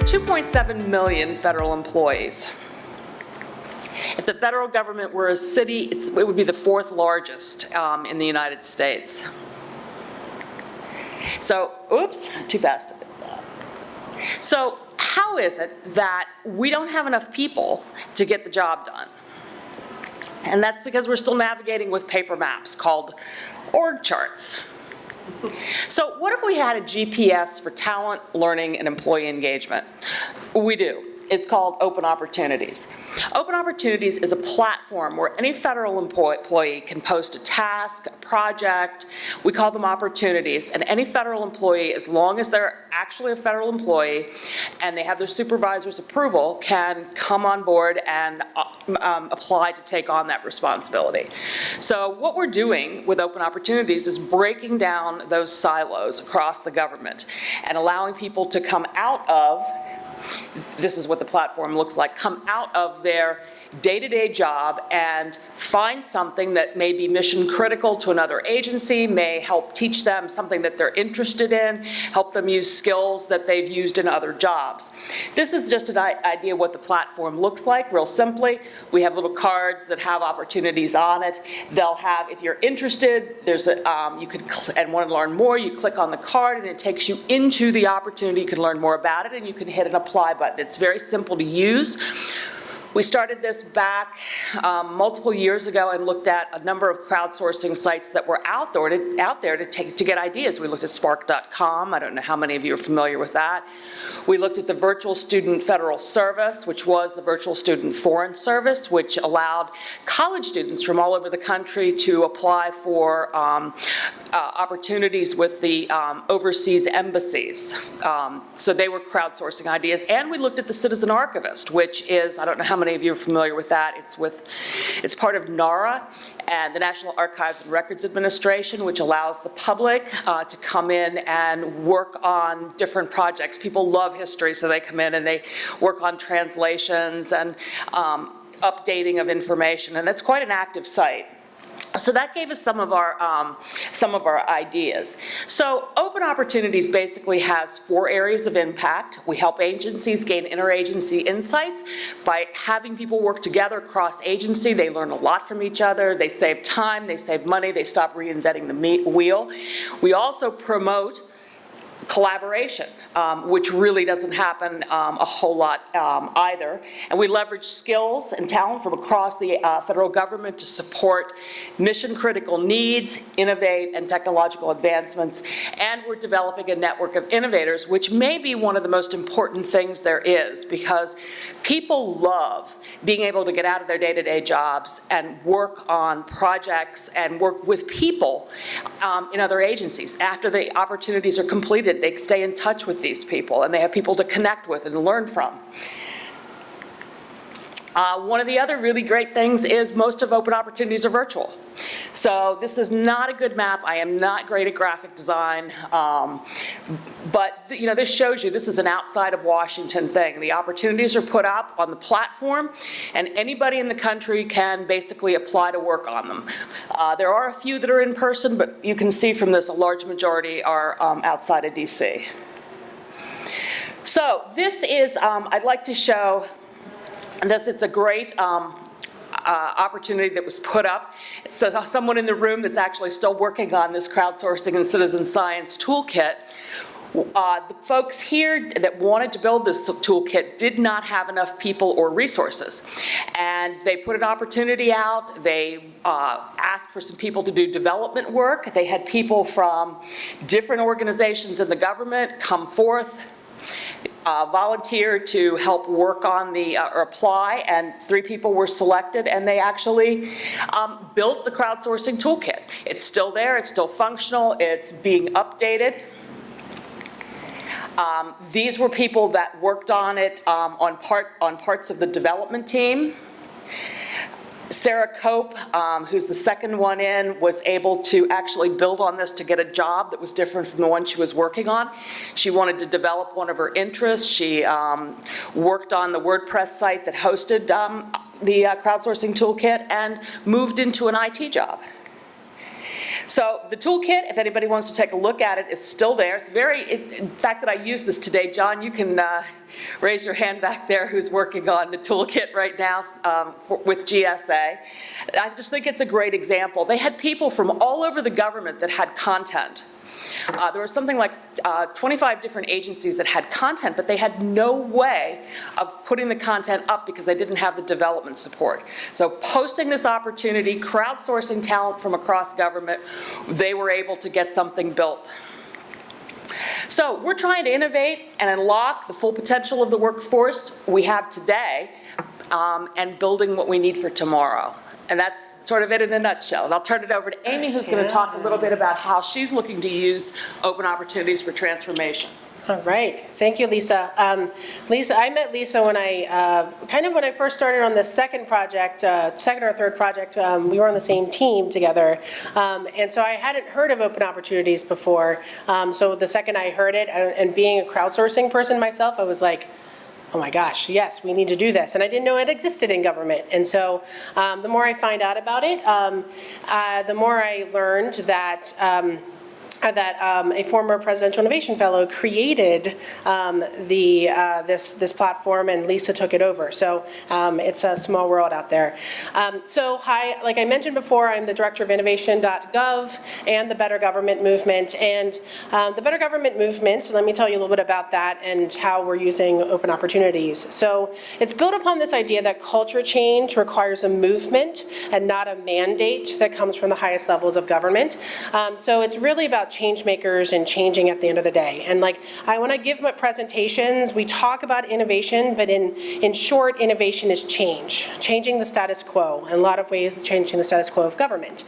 2.7 million federal employees. If the federal government were a city, it would be the fourth largest in the United States. So, oops, too fast. So, how is it that we don't have enough people to get the job done? And that's because we're still navigating with paper maps called org charts. So what if we had a GPS for talent, learning, and employee engagement? We do. It's called Open Opportunities. Open Opportunities is a platform where any federal employee can post a task, a project. We call them opportunities. And any federal employee, as long as they're actually a federal employee and they have their supervisor's approval, can come on board and apply to take on that responsibility. So what we're doing with Open Opportunities is breaking down those silos across the government and allowing people to come out of, this is what the platform looks like, come out of their day-to-day job and find something that may be mission critical to another agency, may help teach them something that they're interested in, help them use skills that they've used in other jobs. This is just an idea of what the platform looks like, real simply. We have little cards that have opportunities on it. They'll have, if you're interested, there's a, you could, and want to learn more, you click on the card and it takes you into the opportunity. You can learn more about it and you can hit an apply button. It's very simple to use. We started this back multiple years ago and looked at a number of crowdsourcing sites that were out there to get ideas. We looked at spark.com. I don't know how many of you are familiar with that. We looked at the Virtual Student Federal Service, which was the Virtual Student Foreign Service, which allowed college students from all over the country to apply for opportunities with the overseas embassies. So they were crowdsourcing ideas. And we looked at the Citizen Archivist, which is, I don't know how many of you are familiar with that. It's part of NARA and the National Archives and Records Administration, which allows the public to come in and work on different projects. People love history, so they come in and they work on translations and updating of information, and it's quite an active site. So that gave us some of our ideas. So Open Opportunities basically has 4 areas of impact. We help agencies gain interagency insights by having people work together across agency. They learn a lot from each other. They save time. They save money. They stop reinventing the wheel. We also promote collaboration, which really doesn't happen a whole lot either. And we leverage skills and talent from across the federal government to support mission-critical needs, innovate, and technological advancements. And we're developing a network of innovators, which may be one of the most important things there is, because people love being able to get out of their day-to-day jobs and work on projects and work with people in other agencies. After the opportunities are completed, they stay in touch with these people and they have people to connect with and learn from. One of the other really great things is most of Open Opportunities are virtual. So this is not a good map. I am not great at graphic design, but this shows you this is an outside of Washington thing. The opportunities are put up on the platform and anybody in the country can basically apply to work on them. There are a few that are in person, but you can see from this a large majority are outside of DC. So this is, I'd like to show this. It's a great opportunity that was put up. So someone in the room that's actually still working on this crowdsourcing and citizen science toolkit. The folks here that wanted to build this toolkit did not have enough people or resources. And they put an opportunity out. They asked for some people to do development work. They had people from different organizations in the government come forth, volunteer to help work on the, or apply, and 3 people were selected, and they actually built the crowdsourcing toolkit. It's still there, it's still functional, it's being updated. These were people that worked on it on parts of the development team. Sarah Cope, who's the second one in, was able to actually build on this to get a job that was different from the one she was working on. She wanted to develop one of her interests. She worked on the WordPress site that hosted the crowdsourcing toolkit and moved into an IT job. So the toolkit, if anybody wants to take a look at it, is still there. It's in fact that I use this today. John, you can raise your hand back there who's working on the toolkit right now with GSA. I just think it's a great example. They had people from all over the government that had content. There was something like 25 different agencies that had content, but they had no way of putting the content up because they didn't have the development support. So posting this opportunity, crowdsourcing talent from across government, they were able to get something built. So we're trying to innovate and unlock the full potential of the workforce we have today and building what we need for tomorrow. And that's sort of it in a nutshell. And I'll turn it over to Amy, who's going to talk a little bit about how she's looking to use open opportunities for transformation. All right, thank you, Lisa. I met Lisa when when I first started on the second project, second or third project. We were on the same team together, and so I hadn't heard of open opportunities before. So the second I heard it, and being a crowdsourcing person myself, I was like, oh my gosh, yes, we need to do this. And I didn't know it existed in government. And so the more I find out about it, the more I learned that a former presidential innovation fellow created this platform, and Lisa took it over. So it's a small world out there. So hi, like I mentioned before, I'm the director of innovation.gov and the Better Government Movement. And the Better Government Movement, let me tell you a little bit about that and how we're using open opportunities. So it's built upon this idea that culture change requires a movement and not a mandate that comes from the highest levels of government. So it's really about change makers and changing at the end of the day. And when I give my presentations, we talk about innovation, but in short, innovation is changing the status quo. In a lot of ways, changing the status quo of government.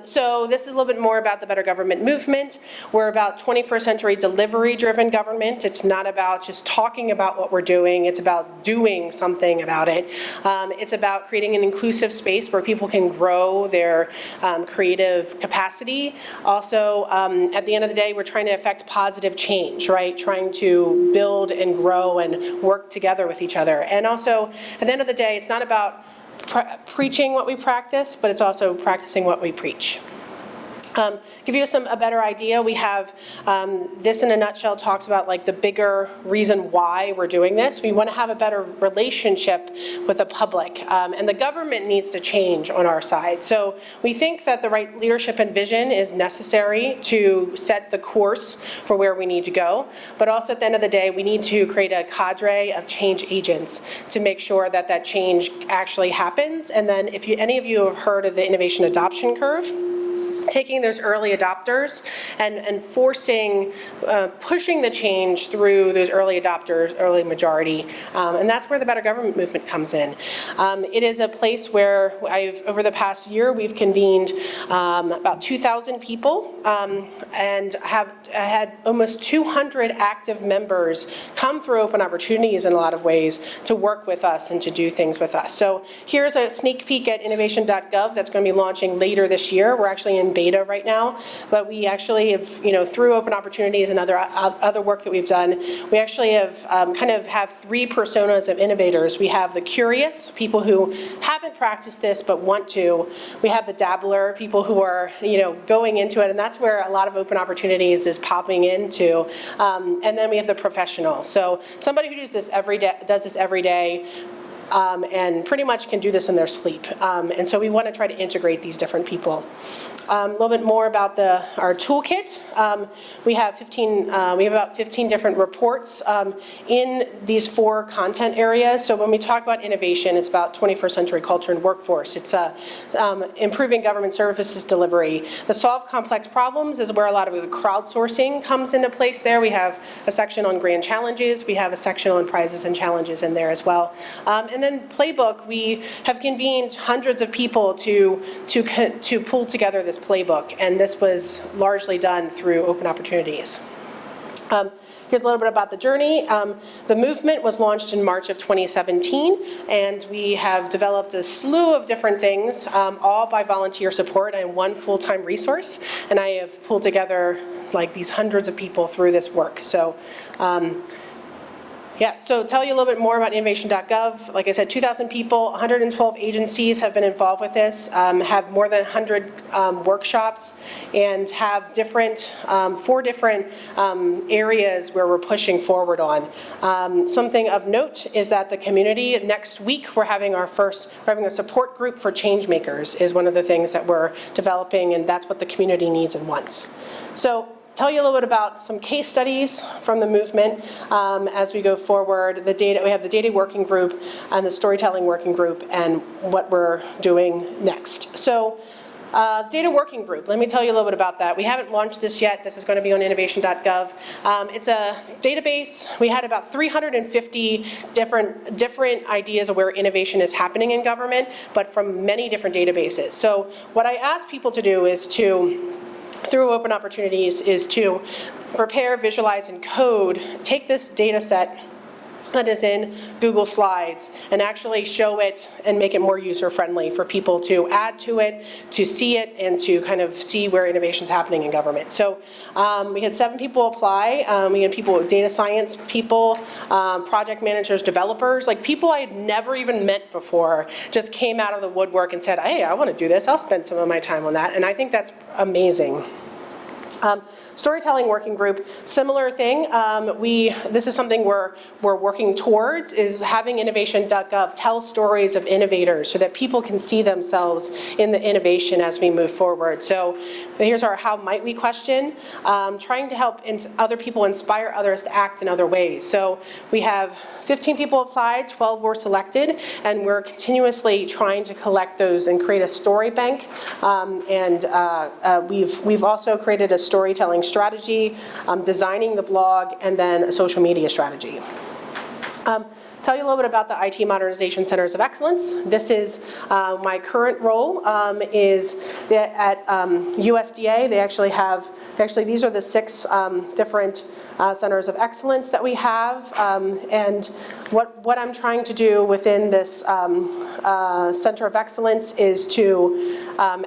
So this is a little bit more about the Better Government Movement. We're about 21st century delivery-driven government. It's not about just talking about what we're doing. It's about doing something about it. It's about creating an inclusive space where people can grow their creative capacity. Also, at the end of the day, we're trying to affect positive change, right? Trying to build and grow and work together with each other. And also, at the end of the day, it's not about preaching what we practice, but it's also practicing what we preach. Give you a better idea, we have this in a nutshell talks about the bigger reason why we're doing this. We want to have a better relationship with the public, and the government needs to change on our side. So we think that the right leadership and vision is necessary to set the course for where we need to go. But also at the end of the day, we need to create a cadre of change agents to make sure that that change actually happens. And then if any of you have heard of the innovation adoption curve, taking those early adopters and forcing, pushing the change through those early adopters, early majority, and that's where the Better Government Movement comes in. It is a place where over the past year, we've convened about 2,000 people and have had almost 200 active members come through open opportunities in a lot of ways to work with us and to do things with us. So here's a sneak peek at innovation.gov that's going to be launching later this year. We're actually in beta right now, but we actually have, through open opportunities and other work that we've done, we actually have have three personas of innovators. We have the curious, people who haven't practiced this but want to. We have the dabbler, people who are, going into it, and that's where a lot of open opportunities is popping into. And then we have the professional. So somebody who does this every day, and pretty much can do this in their sleep. And so we want to try to integrate these different people. A little bit more about our toolkit. We have about 15 different reports in these 4 content areas. So when we talk about innovation, it's about 21st century culture and workforce. It's improving government services delivery. The solve complex problems is where a lot of the crowdsourcing comes into place there. We have a section on grand challenges. We have a section on prizes and challenges in there as well. And then playbook, we have convened hundreds of people to pull together this playbook, and this was largely done through open opportunities. Here's a little bit about the journey. The movement was launched in March of 2017, and we have developed a slew of different things, all by volunteer support. I am one full-time resource, and I have pulled together these hundreds of people through this work. So Yeah, so tell you a little bit more about innovation.gov. Like I said, 2,000 people, 112 agencies have been involved with this, have more than 100 workshops, and have different, 4 different areas where we're pushing forward on. Something of note is that the community, next week, we're having a support group for change makers is one of the things that we're developing, and that's what the community needs and wants. So, tell you a little bit about some case studies from the movement as we go forward. We have the data working group and the storytelling working group and what we're doing next. So data working group, let me tell you a little bit about that. We haven't launched this yet. This is going to be on innovation.gov. It's a database. We had about 350 different ideas of where innovation is happening in government, but from many different databases. So what I ask people to do is through open opportunities, is to prepare, visualize, and code, take this data set that is in Google Slides and actually show it and make it more user-friendly for people to add to it, to see it, and to kind of see where innovation's happening in government. So we had 7 people apply. We had people, data science people, project managers, developers, like people I had never even met before just came out of the woodwork and said, hey, I want to do this. I'll spend some of my time on that. And I think that's amazing. Storytelling working group, similar thing. This is something we're working towards, is having innovation.gov tell stories of innovators so that people can see themselves in the innovation as we move forward. So here's our how might we question, trying to help other people inspire others to act in other ways. So we have 15 people applied, 12 were selected, and we're continuously trying to collect those and create a story bank. We've also created a storytelling strategy, designing the blog, and then a social media strategy. Tell you a little bit about the IT Modernization Centers of Excellence. This is my current role is at USDA. They actually these are the 6 different centers of excellence that we have, and what I'm trying to do within this center of excellence is to,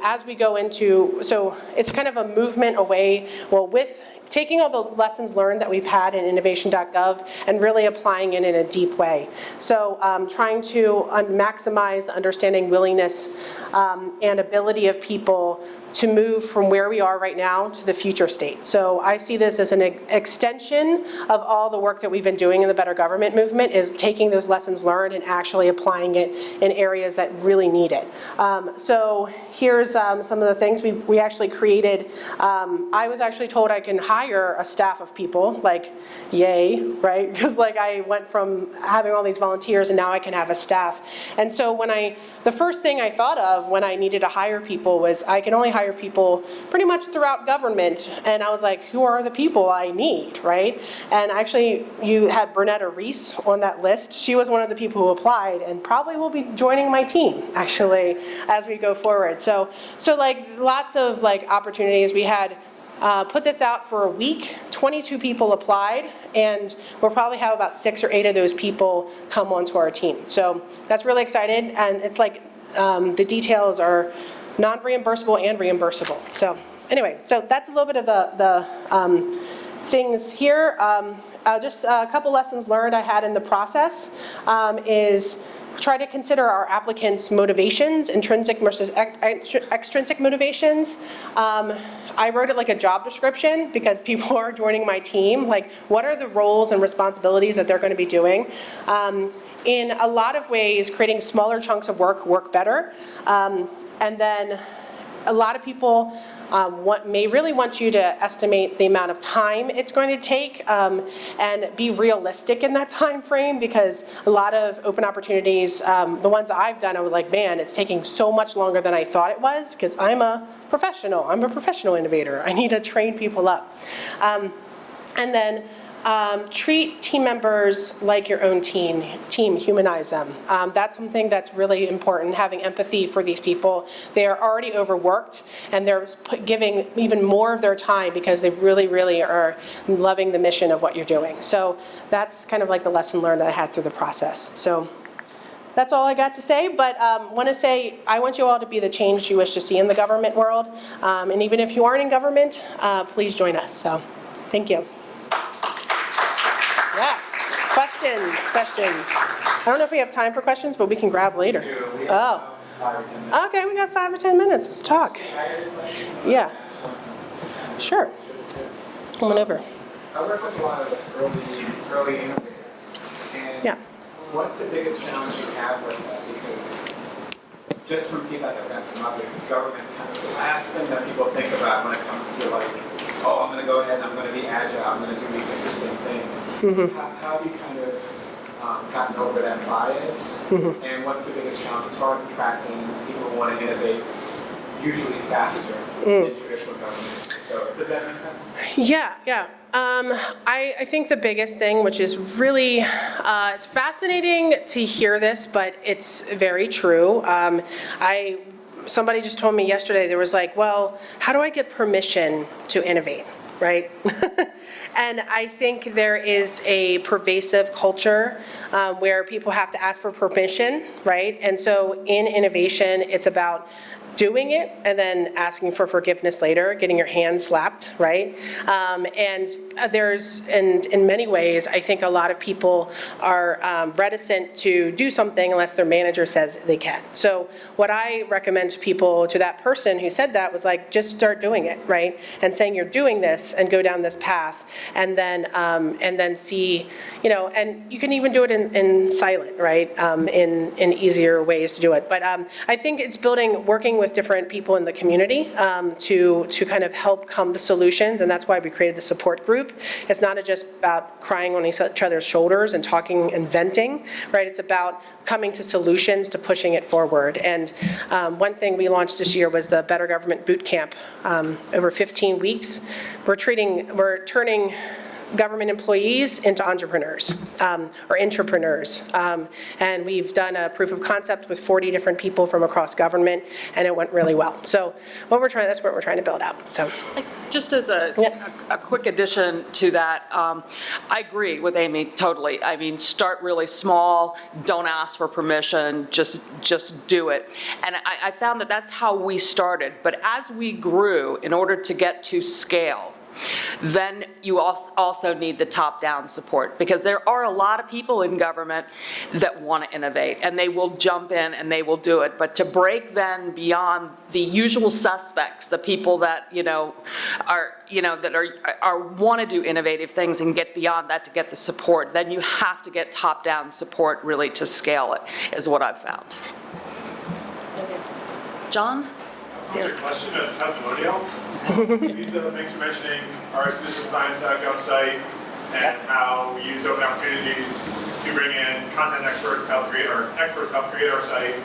as we go into, so it's kind of a movement away, with taking all the lessons learned that we've had in innovation.gov and really applying it in a deep way. So trying to maximize the understanding, willingness, and ability of people to move from where we are right now to the future state. So I see this as an extension of all the work that we've been doing in the Better Government movement, is taking those lessons learned and actually applying it in areas that really need it. So here's some of the things we actually created. I was actually told I can hire a staff of people, like, yay, right? Because like I went from having all these volunteers and now I can have a staff. And so the first thing I thought of when I needed to hire people was I can only hire people pretty much throughout government, and I was like, who are the people I need, right? And actually, you had Bernetta Reese on that list. She was one of the people who applied and probably will be joining my team, actually, as we go forward. So like lots of like opportunities. We had put this out for a week, 22 people applied, and we'll probably have about 6 or 8 of those people come onto our team. So that's really exciting, and it's like the details are non-reimbursable and reimbursable. So anyway, so that's a little bit of the things here. Just a couple lessons learned I had in the process is try to consider our applicants' motivations, intrinsic versus extrinsic motivations. I wrote it like a job description because people are joining my team. Like, what are the roles and responsibilities that they're going to be doing? In a lot of ways, creating smaller chunks of work better. And then a lot of people may really want you to estimate the amount of time it's going to take and be realistic in that time frame, because a lot of open opportunities, the ones I've done, I was like, man, it's taking so much longer than I thought it was, because I'm a professional innovator. I need to train people up. And then treat team members like your own team, humanize them. That's something that's really important, having empathy for these people. They are already overworked, and they're giving even more of their time because they really, really are loving the mission of what you're doing. So that's kind of like the lesson learned that I had through the process. So that's all I got to say, but I want you all to be the change you wish to see in the government world. And even if you aren't in government, please join us. So thank you. Yeah. Questions, questions. I don't know if we have time for questions, but we can grab later. Oh. Okay, we got 5 or 10 minutes. Let's talk. Yeah. Sure. Come on over. I work with a lot of early innovators. And Yeah. what's the biggest challenge you have with that? Because just from feedback I've gotten from others, government's kind of the last thing that people think about when it comes to like, oh, I'm going to go ahead and I'm going to be agile, I'm going to do these interesting things. How have you kind of gotten over that bias? And what's the biggest challenge as far as attracting people who want to innovate usually faster than traditional government goes? Does that make sense? Yeah, yeah. I think the biggest thing, which is really, it's fascinating to hear this, but it's very true. Somebody just told me yesterday, there was like, well, how do I get permission to innovate, right? And I think there is a pervasive culture where people have to ask for permission, right? And so in innovation, it's about doing it and then asking for forgiveness later, getting your hands slapped, right? And in many ways, I think a lot of people are reticent to do something unless their manager says they can. So what I recommend to people, to that person who said that, was like, just start doing it, right? And saying you're doing this and go down this path, and then see, and you can even do it in silent, right? In easier ways to do it. But I think it's working with different people in the community to kind of help come to solutions, and that's why we created the support group. It's not just about crying on each other's shoulders and talking and venting, right? It's about coming to solutions, to pushing it forward. And one thing we launched this year was the Better Government Boot Camp. Over 15 weeks, we're turning government employees into entrepreneurs or intrapreneurs. And we've done a proof of concept with 40 different people from across government, and it went really well. So that's what we're trying to build out. So Just as a quick addition to that, I agree with Amy totally. I mean, start really small, don't ask for permission, just do it. And I found that that's how we started. But as we grew, in order to get to scale, then you also need the top-down support, because there are a lot of people in government that want to innovate, and they will jump in and they will do it. But to break then beyond the usual suspects, the people that want to do innovative things and get beyond that to get the support, then you have to get top-down support really to scale it, is what I've found. John? What's your question as a testimonial? Lisa, thanks for mentioning our citizenscience.gov site and how we used open opportunities to bring in content experts to help create our site.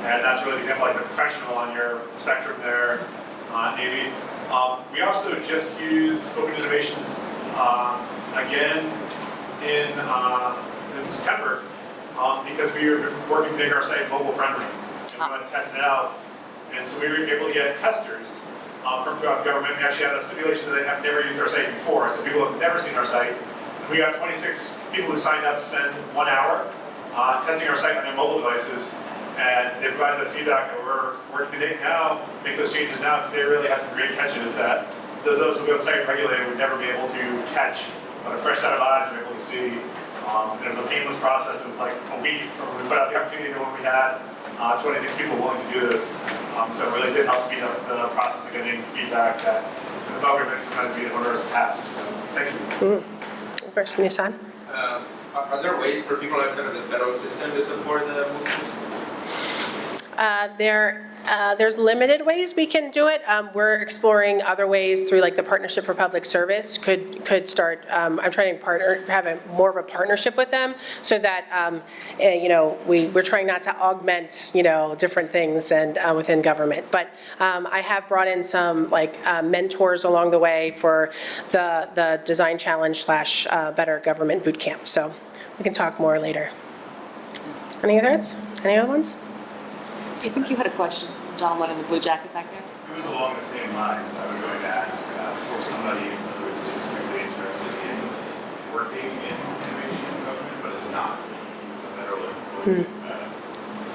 And that's really the example, like the professional on your spectrum there, Amy. We also just used Open Innovations again in September because we were working to make our site mobile friendly. And we wanted to test it out. And so we were able to get testers from throughout the government. We actually had a simulation that they have never used our site before, so people have never seen our site. And we got 26 people who signed up to spend 1 hour testing our site on their mobile devices. And they provided us feedback that we're working today now, make those changes now, because they really had some great catches that those who got site regulated would never be able to catch. But a fresh set of eyes were able to see. And it was a painless process. It was like a week from when we put out the opportunity to when we had 26 people willing to do this. So it really did help speed up the process of getting feedback that the federal government implemented via orders passed. So, thank you. First, Nissan. Are there ways for people outside of the federal system to support the movement? There's limited ways we can do it. We're exploring other ways through like the Partnership for Public Service could start. I'm trying to have more of a partnership with them so that we're trying not to augment different things and within government. But I have brought in some mentors along the way for the Design Challenge / Better Government Boot Camp. So we can talk more later. Any others? Any other ones? I think you had a question, John, one in the blue jacket back there. It was along the same lines. I was going to ask for somebody who is specifically interested in working in innovation in government, but is not a federal employee.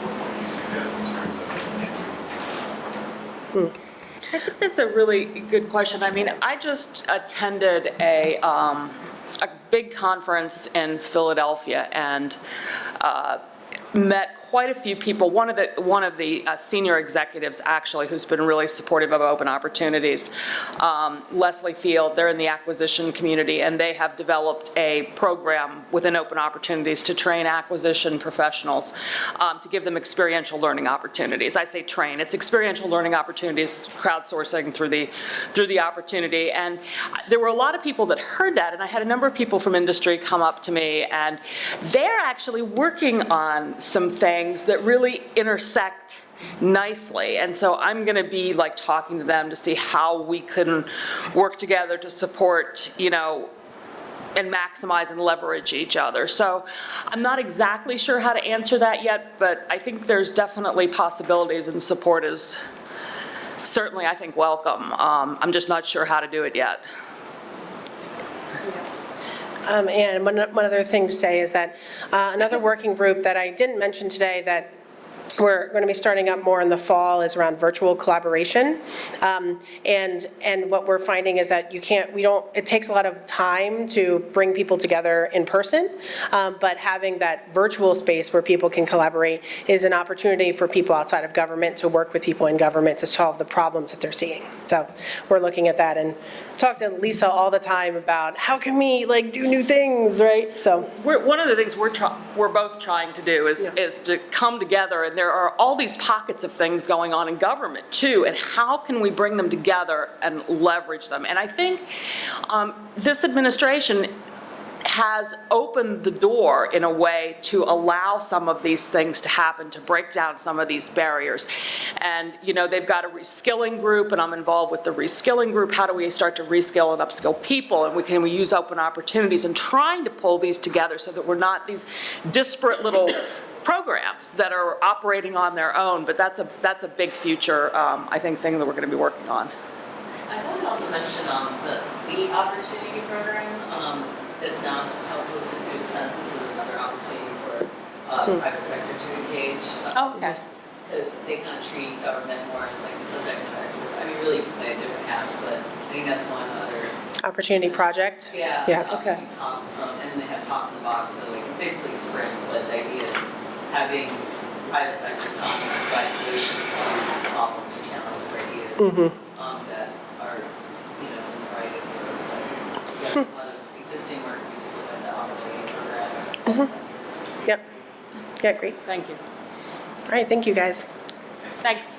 What would you suggest in terms of entry? I think that's a really good question. I mean, I just attended a a big conference in Philadelphia and met quite a few people. One of the senior executives, actually, who's been really supportive of open opportunities, Leslie Field, they're in the acquisition community, and they have developed a program within open opportunities to train acquisition professionals, to give them experiential learning opportunities. I say train, it's experiential learning opportunities, crowdsourcing through the opportunity. And there were a lot of people that heard that, and I had a number of people from industry come up to me, and they're actually working on some things that really intersect nicely. And so I'm going to be like talking to them to see how we can work together to support, you know, and maximize and leverage each other. So I'm not exactly sure how to answer that yet, but I think there's definitely possibilities, and support is certainly, I think, welcome. I'm just not sure how to do it yet. And one other thing to say is that another working group that I didn't mention today that we're going to be starting up more in the fall is around virtual collaboration. And what we're finding is that it takes a lot of time to bring people together in person, but having that virtual space where people can collaborate is an opportunity for people outside of government to work with people in government to solve the problems that they're seeing. So we're looking at that and talk to Lisa all the time about how can we like do new things, right? So One of the things we're both trying to do is to come together, and there are all these pockets of things going on in government too, and how can we bring them together and leverage them? And I think this administration has opened the door in a way to allow some of these things to happen, to break down some of these barriers. And, you know, they've got a reskilling group, and I'm involved with the reskilling group. How do we start to reskill and upskill people? And can we use open opportunities and trying to pull these together so that we're not these disparate little programs that are operating on their own. But that's a big future, I think, thing that we're going to be working on. I thought I'd also mention the LEAD opportunity program that's now hosted through the census is another opportunity for private sector to engage. Okay. Because they kind of treat government more as like a subject matter expert. I mean, really play different hats, but I think that's one other opportunity project. Yeah. Okay. Top, and then they have top in the box, so like basically sprints, but the idea is having private sector come and provide solutions to problems or challenges or ideas that are, you know, in the right areas. We have a lot of existing work, we just look at the opportunity program and census. Yep. Yeah, great. Thank you. All right, thank you guys. Thanks.